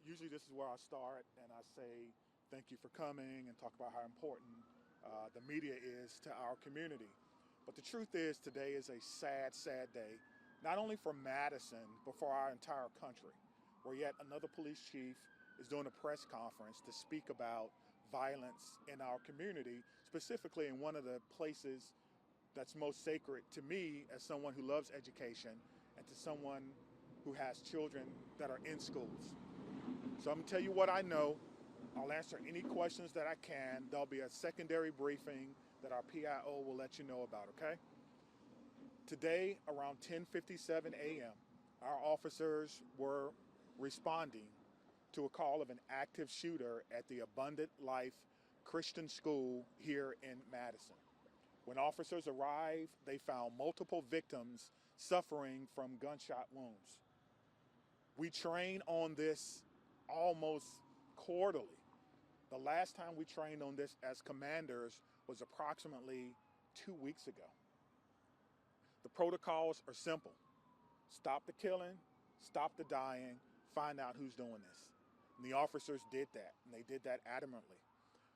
Usually this is where I start and I say thank you for coming and talk about how important the media is to our community. But the truth is today is a sad, sad day, not only for Madison, but for our entire country, where yet another police chief is doing a press conference to speak about violence in our community, specifically in one of the places that's most sacred to me as someone who loves education and to someone who has children that are in schools. So I'm gonna tell you what I know. I'll answer any questions that I can. There'll be a secondary briefing that our PIO will let you know about, okay? Today, around 10:57 a.m., our officers were responding to a call of an active shooter at the Abundant Life Christian School here in Madison. When officers arrived, they found multiple victims suffering from gunshot wounds. We train on this almost quarterly. The last time we trained on this as commanders was approximately 2 weeks ago. The protocols are simple: stop the killing, stop the dying, find out who's doing this. And the officers did that, and they did that adamantly.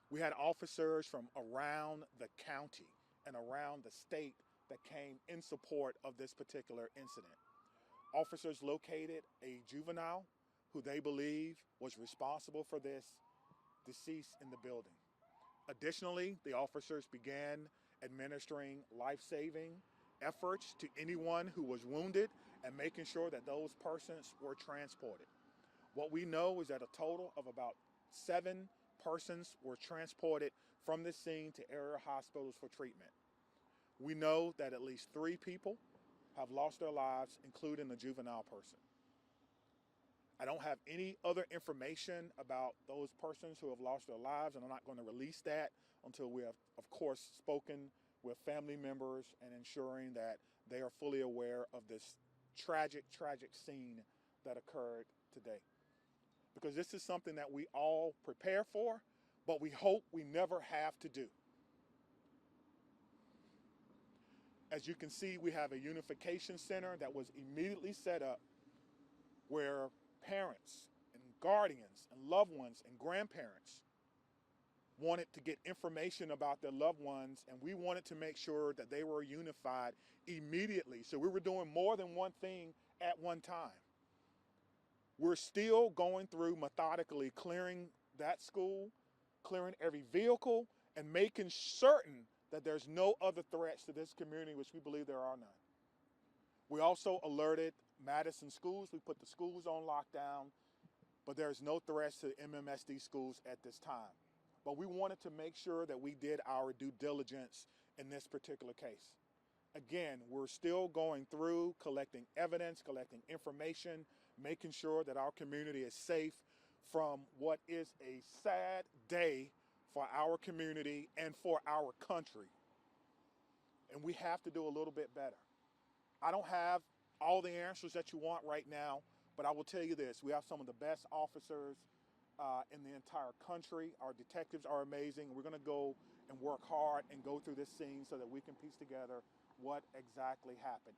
We had officers from around the county and around the state that came in support of this particular incident. Officers located a juvenile who they believe was responsible for this deceased in the building. Additionally, the officers began administering life-saving efforts to anyone who was wounded and making sure that those persons were transported. What we know is that a total of about 7 persons were transported from this scene to area hospitals for treatment. We know that at least 3 people have lost their lives, including the juvenile person. I don't have any other information about those persons who have lost their lives, and I'm not going to release that until we have, of course, spoken with family members and ensuring that they are fully aware of this tragic, tragic scene that occurred today. Because this is something that we all prepare for, but we hope we never have to do. As you can see, we have a unification center that was immediately set up where parents and guardians and loved ones and grandparents wanted to get information about their loved ones, and we wanted to make sure that they were unified immediately. So we were doing more than one thing at one time. We're still going through methodically clearing that school, clearing every vehicle, and making certain that there's no other threats to this community, which we believe there are none. We also alerted Madison schools. We put the schools on lockdown, but there's no threats to MMSD schools at this time. But we wanted to make sure that we did our due diligence in this particular case. Again, we're still going through collecting evidence, collecting information, making sure that our community is safe from what is a sad day for our community and for our country. And we have to do a little bit better. I don't have all the answers that you want right now, but I will tell you this: we have some of the best officers in the entire country. Our detectives are amazing. We're going to go and work hard and go through this scene so that we can piece together what exactly happened.